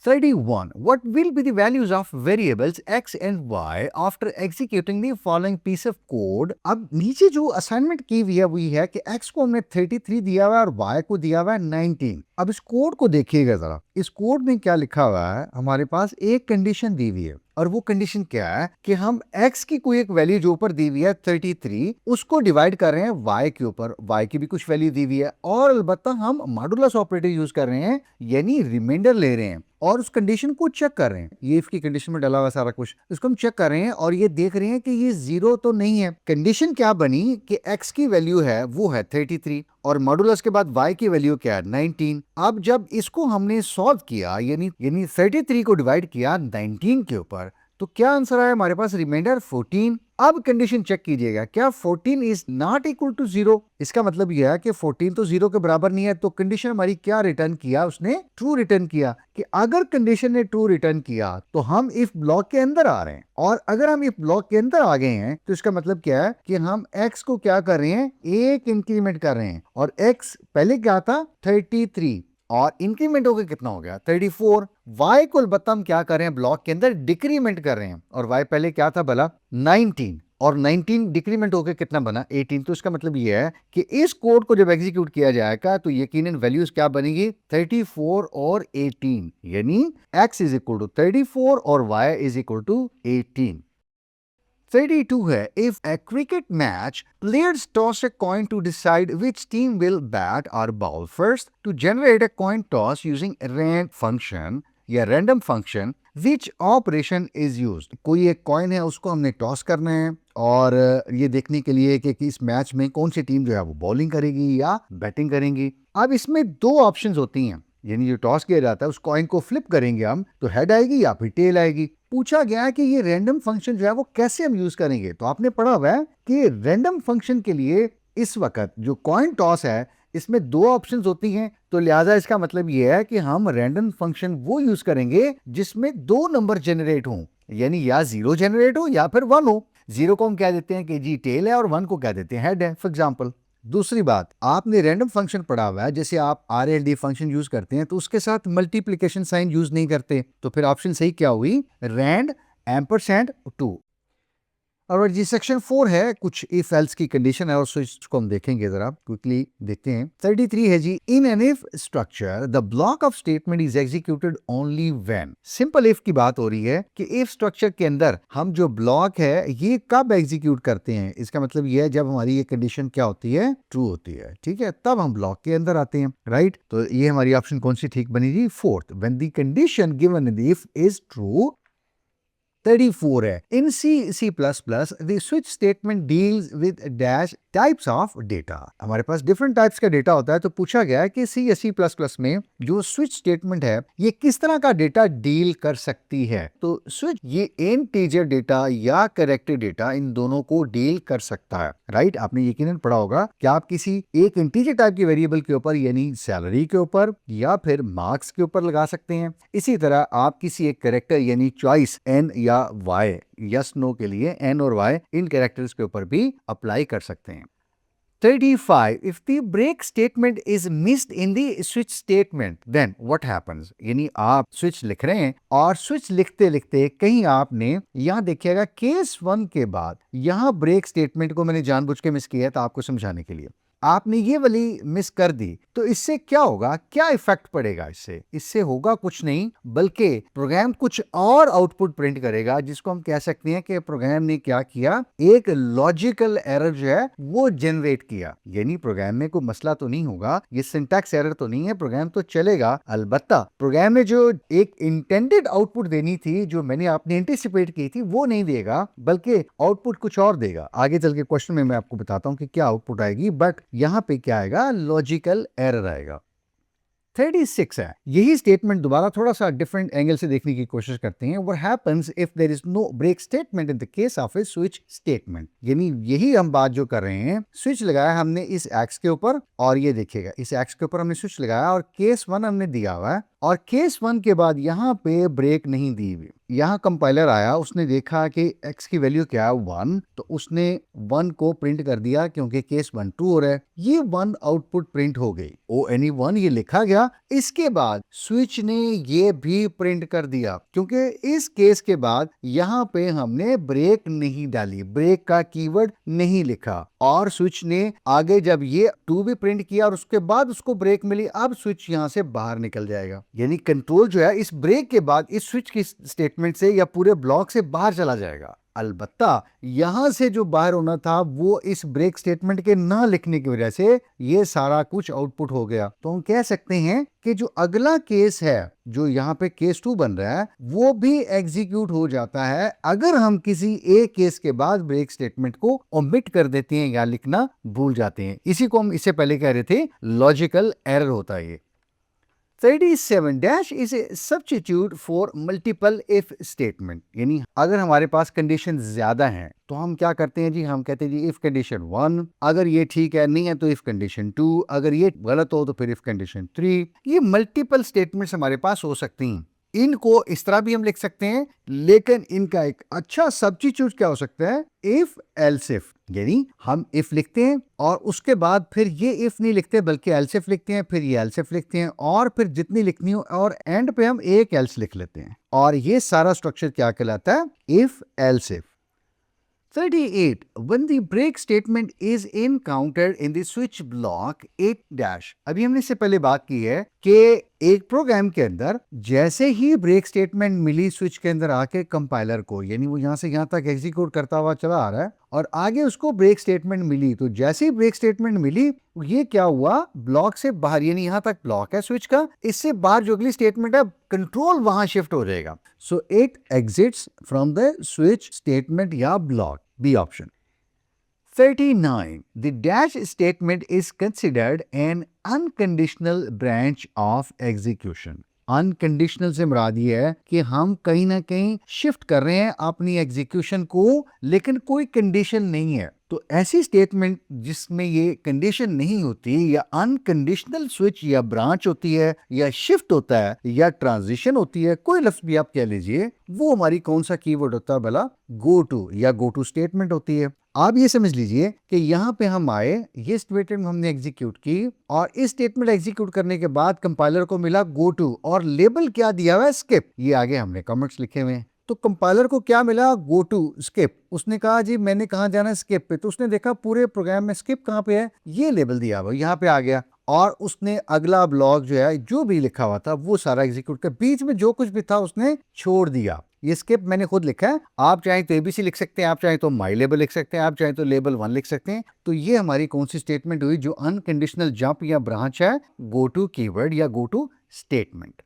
31. What will be the values of variables x and y after executing the following piece of code? अब नीचे जो असाइनमेंट की हुई है वो ये है कि x को हमने 33 दिया हुआ है और y को दिया हुआ है 19। अब इस कोड को देखिएगा जरा, इस कोड में क्या लिखा हुआ है, हमारे पास एक कंडीशन दी हुई है, और वो कंडीशन क्या है कि हम x की कोई एक वैल्यू जो ऊपर दी हुई है 33, उसको डिवाइड कर रहे हैं y के ऊपर, y की भी कुछ वैल्यू दी हुई है, और अलबत्ता हम मॉडुलस ऑपरेटर यूज कर रहे हैं, यानी रिमाइंडर ले रहे हैं और उस कंडीशन को चेक कर रहे हैं। ये इफ की कंडीशन में डाला हुआ सारा कुछ, इसको हम चेक कर रहे हैं और ये देख रहे हैं कि ये 0 तो नहीं है। कंडीशन क्या बनी कि x की वैल्यू है वो है 33 और मॉडुलस के बाद y की वैल्यू क्या है 19। अब जब इसको हमने सॉल्व किया, यानी 33 को डिवाइड किया 19 के ऊपर, तो क्या आंसर आया हमारे पास, रिमाइंडर 14। अब कंडीशन चेक कीजिएगा, क्या 14 इज नॉट इक्वल टू 0, इसका मतलब यह है कि 14 तो 0 के बराबर नहीं है। तो कंडीशन हमारी क्या रिटर्न किया, उसने ट्रू रिटर्न किया। कि अगर कंडीशन ने ट्रू रिटर्न किया तो हम इफ ब्लॉक के अंदर आ रहे हैं, और अगर हम इफ ब्लॉक के अंदर आ गए हैं तो इसका मतलब क्या है कि हम x को क्या कर रहे हैं, एक इंक्रीमेंट कर रहे हैं, और x पहले क्या था 33 और इंक्रीमेंट होकर कितना हो गया 34। y को अलबत्ता हम क्या कर रहे हैं, ब्लॉक के अंदर डिक्रीमेंट कर रहे हैं, और y पहले क्या था भला 19, और 19 डिक्रीमेंट होकर कितना बना 18। तो इसका मतलब ये है कि इस कोड को जब एग्जीक्यूट किया जाएगा तो यकीनन वैल्यूज क्या बनेगी 34 और 18, यानी x इज इक्वल टू 34 और y इज इक्वल टू 18। 32 है, if a cricket match, players toss a coin to decide which team will bat or bowl first. To generate a coin toss using rand function या random function, which operation is used? कोई एक कॉइन है, उसको हमने टॉस करना है और ये देखने के लिए कि इस मैच में कौन सी टीम जो है वो बॉलिंग करेगी या बैटिंग करेंगी। अब इसमें दो ऑप्शंस होती हैं, यानी जो टॉस किया जाता है उस कॉइन को फ्लिप करेंगे हम, तो हेड आएगी या फिर टेल आएगी। पूछा गया है कि ये रैंडम फंक्शन जो है वो कैसे हम यूज करेंगे, तो आपने पढ़ा हुआ है कि रैंडम फंक्शन के लिए इस वक्त जो कॉइन टॉस है इसमें 2 ऑप्शंस होती हैं, तो लिहाजा इसका मतलब ये है कि हम रैंडम फंक्शन वो यूज करेंगे जिसमें 2 नंबर जनरेट हों, यानी या 0 जनरेट हो या फिर 1 हो। 0 को हम कह देते हैं कि जी टेल है और 1 को कह देते हैं हेड है, फॉर एग्जाम्पल। दूसरी बात, आपने रैंडम फंक्शन पढ़ा हुआ है, जैसे आप RLD फंक्शन यूज करते हैं तो उसके साथ मल्टीप्लिकेशन साइन यूज नहीं करते, तो फिर ऑप्शन सही क्या हुई, रैंड एम्परसैंड 2। और जी सेक्शन 4 है, कुछ इफ एल्स की कंडीशन है और स्विच को हम देखेंगे, जरा क्विकली देखते हैं। 33 है जी, in an if structure the block of statement is executed only when. Simple if की बात हो रही है कि इफ स्ट्रक्चर के अंदर हम जो ब्लॉक है ये कब एग्जीक्यूट करते हैं, इसका मतलब ये है जब हमारी ये कंडीशन क्या होती है, ट्रू होती है, ठीक है, तब हम ब्लॉक के अंदर आते हैं, राइट। तो ये हमारी ऑप्शन कौन सी ठीक बनी जी, 4th, when the condition given in the if is true. 34 है, in C++ the switch statement deals with dash types of data। हमारे पास डिफरेंट टाइप्स का डेटा होता है, तो पूछा गया है कि C या C++ में जो स्विच स्टेटमेंट है ये किस तरह का डेटा डील कर सकती है। तो स्विच ये इंटीजर डेटा या कैरेक्टर डेटा, इन दोनों को डील कर सकता है, राइट। आपने यकीनन पढ़ा होगा कि आप किसी एक इंटीजर टाइप की वेरिएबल के ऊपर यानी सैलरी के ऊपर या फिर मार्क्स के ऊपर लगा सकते हैं। इसी तरह आप किसी एक कैरेक्टर यानी चॉइस N या Y, यस नो के लिए N और Y, इन कैरेक्टर्स के ऊपर भी अप्लाई कर सकते हैं। 35, if the break statement is missed in the switch statement then what happens। यानी आप स्विच लिख रहे हैं और स्विच लिखते लिखते कहीं आपने यहां देखिएगा केस 1 के बाद यहां ब्रेक स्टेटमेंट को मैंने जानबूझ के मिस किया है, तो आपको समझाने के लिए आपने ये वाली मिस कर दी, तो इससे क्या होगा, क्या इफेक्ट पड़ेगा, इससे होगा कुछ नहीं बल्कि प्रोग्राम कुछ और आउटपुट प्रिंट करेगा, जिसको हम कह सकते हैं कि प्रोग्राम ने क्या किया, एक लॉजिकल एरर जो है वो जनरेट किया। यानी प्रोग्राम में कोई मसला तो नहीं होगा, ये सिंटैक्स एरर तो नहीं है, प्रोग्राम तो चलेगा। अलबत्ता प्रोग्राम ने जो एक इंटेंडेड आउटपुट देनी थी, जो मैंने आपने एंटिसिपेट की थी, वो नहीं देगा बल्कि आउटपुट कुछ और देगा। आगे चल के क्वेश्चन में मैं आपको बताता हूं कि क्या आउटपुट आएगी, बट यहां पे क्या आएगा, लॉजिकल एरर आएगा। 36 है, यही स्टेटमेंट दोबारा थोड़ा सा डिफरेंट एंगल से देखने की कोशिश करते हैं। What happens if there is no break statement in the case of a switch statement। यानी यही हम बात जो कर रहे हैं, स्विच लगाया हमने इस एक्स के ऊपर और ये देखिएगा इस एक्स के ऊपर हमने स्विच लगाया और केस 1 हमने दिया हुआ है और केस 1 के बाद यहाँ पे ब्रेक नहीं दी हुई। यहाँ कंपाइलर आया, उसने देखा कि x की वैल्यू क्या है 1, तो उसने 1 को प्रिंट कर दिया क्योंकि केस 1 ट्रू हो रहा है। ये 1 आउटपुट प्रिंट हो गई, ONE1 ये लिखा गया। इसके बाद स्विच ने ये भी प्रिंट कर दिया क्योंकि इस केस के बाद यहाँ पे हमने ब्रेक नहीं डाली, ब्रेक का कीवर्ड नहीं लिखा और स्विच ने आगे जब ये 2 भी प्रिंट किया और उसके बाद उसको ब्रेक मिली, अब स्विच यहाँ से बाहर निकल जाएगा। यानी कंट्रोल जो है इस ब्रेक के बाद इस स्विच की स्टेटमेंट से या पूरे ब्लॉक से बाहर चला जाएगा। अलबत्ता यहां से जो बाहर होना था वो इस ब्रेक स्टेटमेंट के ना लिखने की वजह से ये सारा कुछ आउटपुट हो गया। तो हम कह सकते हैं कि जो अगला केस है, जो यहाँ पे केस 2 बन रहा है, वो भी एग्जीक्यूट हो जाता है अगर हम किसी एक केस के बाद ब्रेक स्टेटमेंट को ओमिट कर देते हैं या लिखना भूल जाते हैं। इसी को हम इससे पहले कह रहे थे लॉजिकल एरर होता है ये। 37 dash is a substitute for multiple if statement. यानी अगर हमारे पास कंडीशन ज्यादा हैं तो हम क्या करते हैं जी, हम कहते हैं जी इफ कंडीशन 1 अगर ये ठीक है, नहीं है तो इफ कंडीशन 2, अगर ये गलत हो तो फिर इफ कंडीशन 3। ये मल्टीपल स्टेटमेंट्स हमारे पास हो सकती हैं। इनको इस तरह भी हम लिख सकते हैं, लेकिन इनका एक अच्छा सब्स्टिट्यूट क्या हो सकता है, इफ एल्स इफ। यानी हम इफ लिखते हैं और उसके बाद फिर ये इफ नहीं लिखते बल्कि एल्स इफ लिखते हैं, फिर ये एल्स इफ लिखते हैं और फिर जितनी लिखनी हो और एंड पे हम एक एल्स लिख लेते हैं और ये सारा स्ट्रक्चर क्या कहलाता है, if else if. 38 when the break statement is encountered in the switch block 8 dash। अभी हमने इससे पहले बात की है कि एक प्रोग्राम के अंदर जैसे ही ब्रेक स्टेटमेंट मिली स्विच के अंदर आके कंपाइलर को, यानी वो यहां से यहां तक एग्जीक्यूट करता हुआ चला आ रहा है और आगे उसको ब्रेक स्टेटमेंट मिली, तो जैसे ही ब्रेक स्टेटमेंट मिली ये क्या हुआ, ब्लॉक से बाहर, यानी यहां तक ब्लॉक है स्विच का, इससे बाहर जो अगली स्टेटमेंट है कंट्रोल वहां शिफ्ट हो जाएगा। So it exits from the switch statement या block, B option. 39 the dash statement is considered an unconditional branch of execution। Unconditional से मुराद ये है कि हम कहीं ना कहीं शिफ्ट कर रहे हैं अपनी एग्जीक्यूशन को, लेकिन कोई कंडीशन नहीं है। तो ऐसी स्टेटमेंट जिसमें ये कंडीशन नहीं होती, या अनकंडीशनल स्विच या ब्रांच होती है, या शिफ्ट होता है, या ट्रांजिशन होती है, कोई लफ्ज भी आप कह लीजिए, वो हमारी कौन सा कीवर्ड होता है भला? गो टू या गो टू स्टेटमेंट होती है। आप ये समझ लीजिए कि यहाँ पे हम आए, ये स्टेटमेंट हमने एग्जीक्यूट की, और इस स्टेटमेंट एग्जीक्यूट करने के बाद कंपाइलर को मिला गो टू, और लेबल क्या दिया हुआ है? स्किप। ये आगे हमने कमेंट्स लिखे हुए हैं। तो कंपाइलर को क्या मिला? Go to skip. उसने कहा जी मैंने कहाँ जाना है? स्किप पे। तो उसने देखा पूरे प्रोग्राम में स्किप कहाँ पे है, ये लेबल दिया हुआ, यहाँ पे आ गया, और उसने अगला ब्लॉक जो है, जो भी लिखा हुआ था वो सारा एग्जीक्यूट कर, बीच में जो कुछ भी था उसने छोड़ दिया। ये स्किप मैंने खुद लिखा है, आप चाहें तो एबीसी लिख सकते हैं, आप चाहें तो माई लेबल लिख सकते हैं, आप चाहें तो लेबल 1 लिख सकते हैं। तो ये हमारी कौन सी स्टेटमेंट हुई? जो अनकंडीशनल जंप या ब्रांच है, गो टू कीवर्ड या go to statement.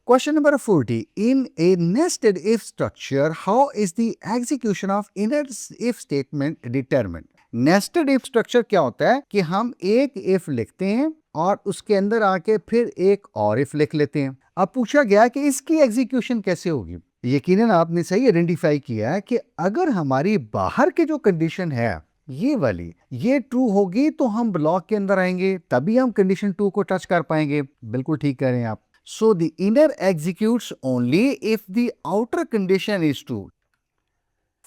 Question number 40. In a nested if structure, how is the execution of inner if statement determined? Nested if structure क्या होता है कि हम एक if लिखते हैं और उसके अंदर आके फिर एक और if लिख लेते हैं। अब पूछा गया कि इसकी एग्जीक्यूशन कैसे होगी। यकीनन आपने सही आइडेंटिफाई किया है कि अगर हमारी बाहर की जो कंडीशन है ये वाली, ये ट्रू होगी तो हम ब्लॉक के अंदर आएंगे, तभी हम कंडीशन 2 को टच कर पाएंगे। बिल्कुल ठीक कह रहे हैं आप। So the inner executes only if the outer condition is true.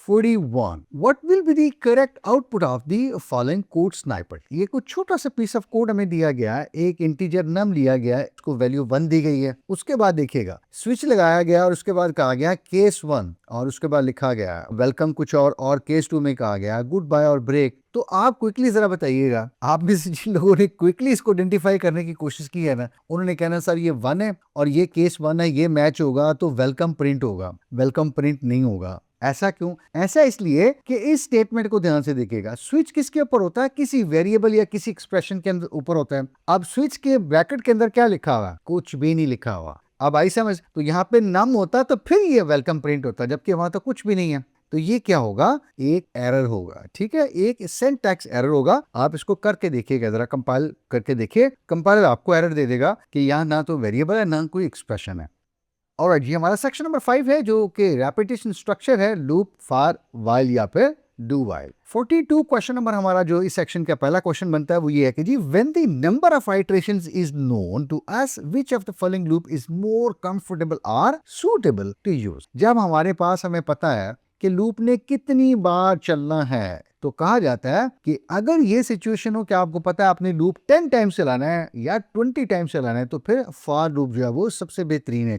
41. What will be the correct output of the following code snippet? ये कुछ छोटा सा पीस ऑफ कोड हमें दिया गया है, एक इंटीजर नम लिया गया है, इसको वैल्यू 1 दी गई है। उसके बाद देखिएगा स्विच लगाया गया और उसके बाद कहा गया केस 1, और उसके बाद लिखा गया वेलकम कुछ और केस 2 में कहा गया गुड बाय और ब्रेक। तो आप क्विकली जरा बताइएगा, आप में से जिन लोगों ने क्विकली इसको आइडेंटिफाई करने की कोशिश की है ना, उन्होंने कहना सर ये 1 है और ये केस 1 है, ये मैच होगा तो वेलकम प्रिंट होगा। वेलकम प्रिंट नहीं होगा। ऐसा क्यों? ऐसा इसलिए कि इस स्टेटमेंट को ध्यान से देखिएगा, स्विच किसके ऊपर होता है? किसी वेरिएबल या किसी एक्सप्रेशन के अंदर ऊपर होता है। अब स्विच के ब्रैकेट के अंदर क्या लिखा हुआ? कुछ भी नहीं लिखा हुआ। अब आई समझ? तो यहाँ पे नम होता तो फिर ये वेलकम प्रिंट होता, जबकि वहां तो कुछ भी नहीं है। तो ये क्या होगा? एक एरर होगा। ठीक है, एक सिंटैक्स एरर होगा। आप इसको करके देखिएगा, जरा कंपाइल करके देखिए, कंपाइलर आपको एरर दे देगा कि यहाँ ना तो वेरिएबल है ना कोई एक्सप्रेशन है। ऑलराइट जी, हमारा सेक्शन नंबर 5 है जो कि रेपिटेशन स्ट्रक्चर है, लूप, फॉर, व्हाइल या फिर डू व्हाइल। 42 क्वेश्चन नंबर हमारा जो इस सेक्शन का पहला क्वेश्चन बनता है वो ये है कि जी when the number of iterations is known to us which of the following loop is more comfortable और सूटेबल टू यूज। जब हमारे पास हमें पता है कि लूप ने कितनी बार चलना है, तो कहा जाता है कि अगर ये सिचुएशन हो कि आपको पता है आपने लूप 10 टाइम्स चलाना है या 20 टाइम्स चलाना है, तो फिर फॉर लूप जो है वो सबसे बेहतरीन है।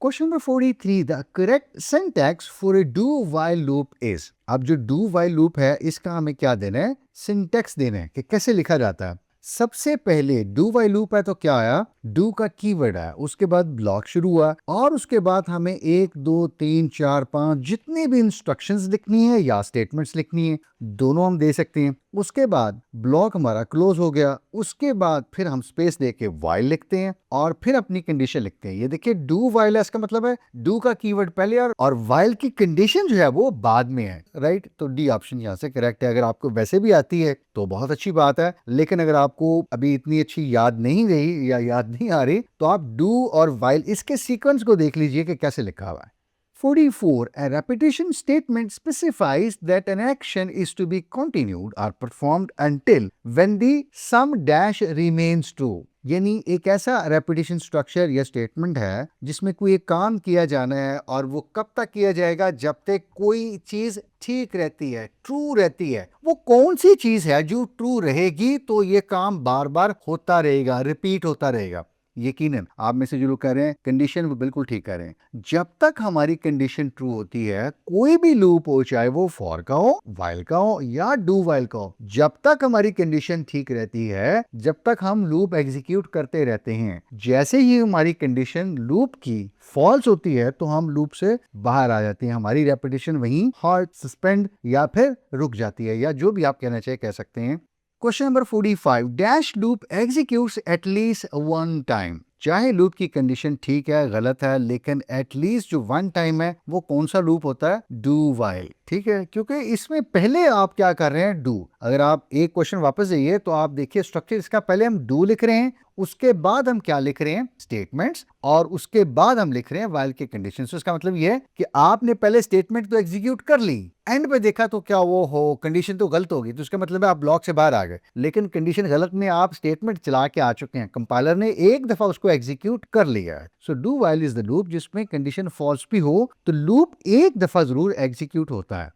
Question number 43, the correct syntax for a do while loop is. अब जो डू व्हाइल लूप है इसका हमें क्या देना है? सिंटैक्स देना है कि कैसे लिखा जाता है। सबसे पहले डू व्हाइल लूप है तो क्या आया? डू का कीवर्ड है, उसके बाद ब्लॉक शुरू हुआ, और उसके बाद हमें 1 2 3 4 5 जितने भी इंस्ट्रक्शंस लिखनी है या स्टेटमेंट्स लिखनी है, दोनों हम दे सकते हैं। उसके बाद ब्लॉक हमारा क्लोज हो गया, उसके बाद फिर हम स्पेस देके व्हाइल लिखते हैं और फिर अपनी कंडीशन लिखते हैं। ये देखिए डू व्हाइल है, इसका मतलब है डू का कीवर्ड पहले और व्हाइल की कंडीशन जो है वो बाद में है। राइट, तो डी ऑप्शन यहाँ से करेक्ट है। अगर आपको वैसे भी आती है तो बहुत अच्छी बात है, लेकिन अगर आपको अभी इतनी अच्छी याद नहीं रही या याद नहीं आ रही, तो आप डू और व्हाइल इसके सीक्वेंस को देख लीजिए कि कैसे लिखा हुआ है। 44. A repetition statement specifies that an action is to be continued or performed until when the sum dash remains true. यानी एक ऐसा रेपिटेशन स्ट्रक्चर या स्टेटमेंट है जिसमें कोई एक काम किया जाना है और वो कब तक किया जाएगा? जब तक कोई चीज ठीक रहती है, ट्रू रहती है। वो कौन सी चीज है जो ट्रू रहेगी तो ये काम बार बार होता रहेगा, रिपीट होता रहेगा। यकीनन आप में से जो लोग कह रहे हैं कंडीशन, वो बिल्कुल ठीक कह रहे हैं। जब तक हमारी कंडीशन ट्रू होती है, कोई भी लूप हो, चाहे वो फॉर का हो, व्हाइल का हो या डू व्हाइल का हो, जब तक हमारी कंडीशन ठीक रहती है, जब तक हम लूप एग्जीक्यूट करते रहते हैं। जैसे ही हमारी कंडीशन लूप की फॉल्स होती है तो हम लूप से बाहर आ जाते हैं, हमारी रेपिटेशन वहीं हॉल्ट, सस्पेंड या फिर रुक जाती है, या जो भी आप कहना चाहिए कह सकते हैं। Question number 45, dash loop executes at least 1 time. चाहे लूप की कंडीशन ठीक है, गलत है, लेकिन एटलीस्ट जो 1 टाइम है वो कौन सा लूप होता है? Do while. ठीक है, क्योंकि इसमें पहले आप क्या कर रहे हैं? डू। अगर आप एक क्वेश्चन वापस जाइए तो आप देखिए स्ट्रक्चर इसका, पहले हम डू लिख रहे हैं उसके बाद हम क्या लिख रहे हैं, स्टेटमेंट्स, और उसके बाद हम लिख रहे हैं व्हाइल के कंडीशन। इसका मतलब ये है कि आपने पहले स्टेटमेंट तो एग्जीक्यूट कर ली, एंड पे देखा तो क्या वो हो कंडीशन तो गलत होगी, तो इसका मतलब है आप ब्लॉक से बाहर आ गए, लेकिन कंडीशन गलत में आप स्टेटमेंट चला के आ चुके हैं, कंपाइलर ने एक दफा उसको एग्जीक्यूट कर लिया है। So do while is the loop जिसमें कंडीशन फॉल्स भी हो तो लूप एक दफा जरूर एग्जीक्यूट होता है।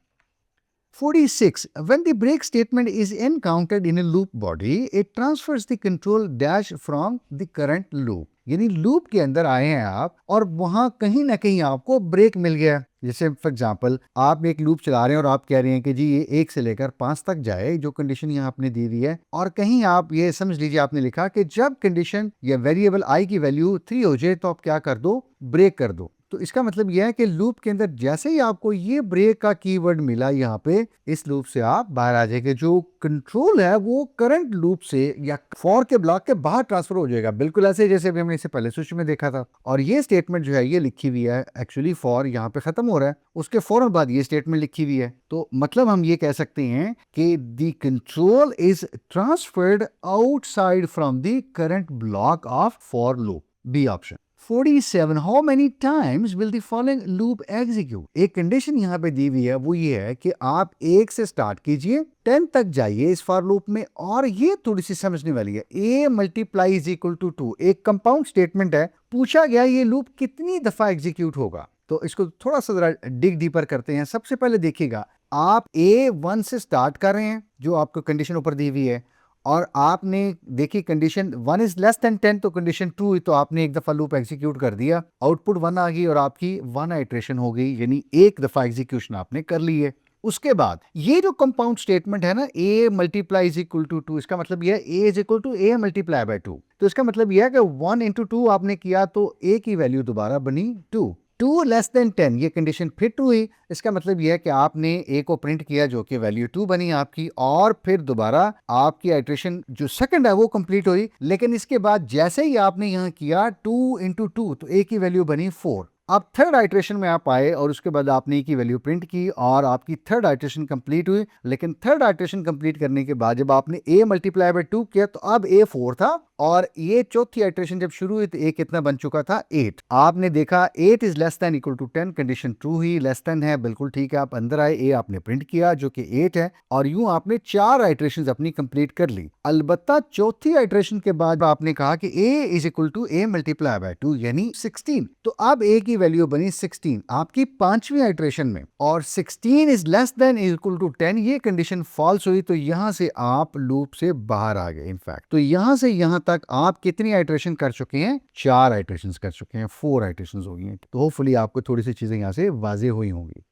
46. When the break statement is encountered in a loop body, it transfers the control dash from the current loop. यानी लूप के अंदर आए हैं आप और वहां कहीं ना कहीं आपको ब्रेक मिल गया। जैसे फॉर एग्जांपल आप एक लूप चला रहे हैं और आप कह रहे हैं कि जी ये 1 से लेकर 5 तक जाए, जो कंडीशन यहाँ आपने दे दी है, और कहीं आप ये समझ लीजिए आपने लिखा कि जब कंडीशन या वेरिएबल आई की वैल्यू 3 हो जाए तो आप क्या कर दो, ब्रेक कर दो। तो इसका मतलब यह है कि लूप के अंदर जैसे ही आपको ये ब्रेक का कीवर्ड मिला यहाँ पे, इस लूप से आप बाहर आ जाएंगे। जो कंट्रोल है वो करंट लूप से या फॉर के ब्लॉक के बाहर ट्रांसफर हो जाएगा, बिल्कुल ऐसे जैसे भी हमने इसे पहले स्विच में देखा था। और ये स्टेटमेंट जो है ये लिखी हुई है, एक्चुअली फॉर यहाँ पे खत्म हो रहा है, उसके फौरन बाद ये स्टेटमेंट लिखी हुई है। तो मतलब हम ये कह सकते हैं कि the control is transferred outside from the current block of for loop, B option. 47. How many times will the following loop execute? एक कंडीशन यहाँ पे दी हुई है, वो ये है कि आप 1 से स्टार्ट कीजिए 10 तक जाइए इस फॉर लूप में, और ये थोड़ी सी समझने वाली है। a multiply is equal to 2 एक कंपाउंड स्टेटमेंट है, पूछा गया ये लूप कितनी दफा एग्जीक्यूट होगा। तो इसको थोड़ा सा जरा डिग डीपर करते हैं। सबसे पहले देखिएगा, आप a1 से स्टार्ट कर रहे हैं जो आपको कंडीशन ऊपर दी हुई है, और आपने देखी कंडीशन 1 इज लेस देन 10 तो कंडीशन ट्रू हुई, तो आपने एक दफा लूप एग्जीक्यूट कर दिया, आउटपुट 1 आ गई और आपकी 1 आइट्रेशन हो गई, यानी एक दफा एग्जीक्यूशन आपने कर ली है। उसके बाद ये जो कंपाउंड स्टेटमेंट है ना, a multiply is equal to 2, इसका मतलब यह है a is equal to a multiply by 2। तो इसका मतलब यह है कि 1 इंटू 2 आपने किया तो a की वैल्यू दोबारा बनी 2 लेस देन 10, ये कंडीशन फिर ट्रू हुई। इसका मतलब यह है कि आपने a को प्रिंट किया जो कि वैल्यू 2 बनी आपकी, और फिर दोबारा आपकी आइट्रेशन जो सेकंड है वो कंप्लीट हुई। लेकिन इसके बाद जैसे ही आपने यहाँ किया 2 इंटू 2 तो a की वैल्यू बनी 4। अब थर्ड आइट्रेशन में आप आए और उसके बाद आपने की वैल्यू प्रिंट की और आपकी थर्ड आइट्रेशन कंप्लीट हुई। लेकिन थर्ड आइट्रेशन कंप्लीट करने के बाद जब आपने a मल्टीप्लाई बाय 2 किया तो अब a 4 था, और ये चौथी आइट्रेशन जब शुरू हुई तो a कितना बन चुका था, 8। आपने देखा 8 is less than equal to 10, condition true हुई, लेस देन है, बिल्कुल ठीक है। आप अंदर आए, a आपने प्रिंट किया जो कि 8 है, और यूं आपने 4 आइट्रेशन अपनी कंप्लीट कर ली। अलबत्ता चौथी आइट्रेशन के बाद आपने कहा कि a is equal to a multiply by 2 यानी 16, तो अब a की वैल्यू बनी 16 आपकी पांचवी आइट्रेशन में, और 16 is less than equal to 10, ये कंडीशन फॉल्स हुई, तो यहां से आप लूप से बाहर आ गए। इनफैक्ट तो यहां से यहां तक आप कितनी आइट्रेशन कर चुके हैं, 4 आइट्रेशन कर चुके हैं, 4 आइट्रेशन हो गई हैं। तो होपफुली आपको थोड़ी सी चीजें यहां से वाजे हुई होंगी।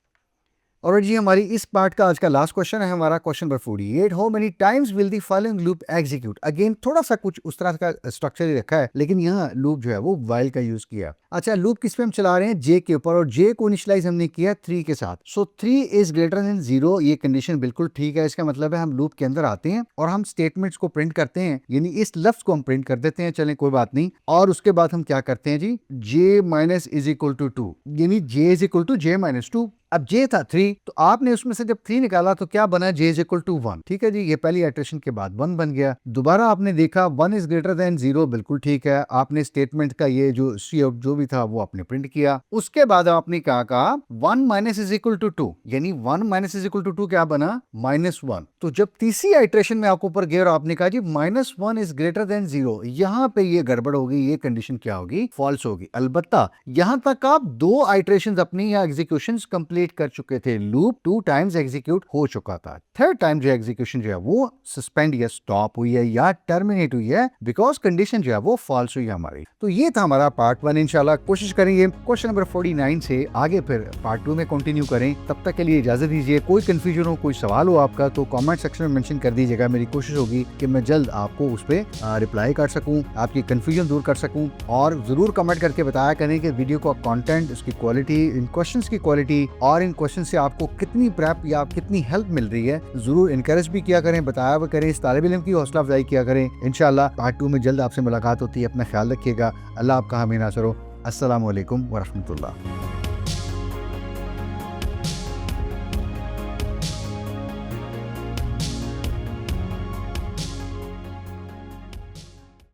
और जी हमारी इस पार्ट का आज का लास्ट क्वेश्चन है हमारा question number 48। How many times will the following loop execute? Again थोड़ा सा कुछ उस तरह का स्ट्रक्चर ही रखा है, लेकिन यहाँ लूप जो है वो व्हाइल का यूज किया। अच्छा, लूप किस पे हम चला रहे हैं, जे के ऊपर, और जे को इनिशियलाइज हमने किया 3 के साथ। सो 3 इज ग्रेटर देन 0, ये कंडीशन बिल्कुल ठीक है। इसका मतलब है हम लूप के अंदर आते हैं और हम स्टेटमेंट्स को प्रिंट करते हैं, यानी इस लफ्ज को हम प्रिंट कर देते हैं, चलें कोई बात नहीं। और उसके बाद हम क्या करते हैं जी, J minus is equal to 2, यानी J is equal to J minus 2। अब जे था 3, तो आपने उसमें से जब 3 निकाला तो क्या बना, जे इज इक्वल टू 1। ठीक है जी, ये पहली इटरेशन के बाद 1 बन गया। दोबारा आपने देखा 1 इज ग्रेटर देन 0, बिल्कुल ठीक है। आपने स्टेटमेंट का ये जो सी आउट जो भी था वो आपने प्रिंट किया। उसके बाद आपने कहा 1 माइनस इज इक्वल टू 2, यानी 1 माइनस इज इक्वल टू 2 क्या बना, -1। तो जब तीसरी आइट्रेशन में आपको ऊपर गया और आपने कहा जी -1 इज ग्रेटर देन 0, यहां पे ये गड़बड़ होगी, ये कंडीशन क्या होगी, फॉल्स होगी। अलबत्ता यहां तक आप 2 आइट्रेशन अपनी या एग्जीक्यूशन कंप्लीट कर चुके थे, लूप 2 टाइम्स एग्जीक्यूट हो चुका था। थर्ड टाइम जो एग्जीक्यूशन जो है वो सस्पेंड या स्टॉप हुई है या टर्मिनेट हुई है, बिकॉज कंडीशन जो है वो फॉल्स हुई है हमारी। तो ये था हमारा पार्ट 1। इंशाल्लाह कोशिश करेंगे क्वेश्चन नंबर 49 से आगे फिर पार्ट 2 में कंटिन्यू करें। तब तक के लिए इजाजत दीजिए। कोई कंफ्यूजन हो, कोई सवाल हो आपका, तो कमेंट सेक्शन में मेंशन कर दीजिएगा। मेरी कोशिश होगी कि मैं जल्द आपको उस पर रिप्लाई कर सकूं, आपकी कंफ्यूजन दूर कर सकूं। और जरूर कमेंट करके बताया करें कि वीडियो का कंटेंट, उसकी क्वालिटी, इन क्वेश्चंस की क्वालिटी और इन क्वेश्चन से आपको कितनी प्रेप या कितनी हेल्प मिल रही है। जरूर इनकरेज भी किया करें, बताया भी करें, इस तालिब इल्म की हौसला अफजाई किया करें। इंशाल्लाह पार्ट 2 में जल्द आपसे मुलाकात होती है। अपना ख्याल रखिएगा। अल्लाह आपका हामी नासर हो। अस्सलामु अलैकुम व रहमतुल्लाह।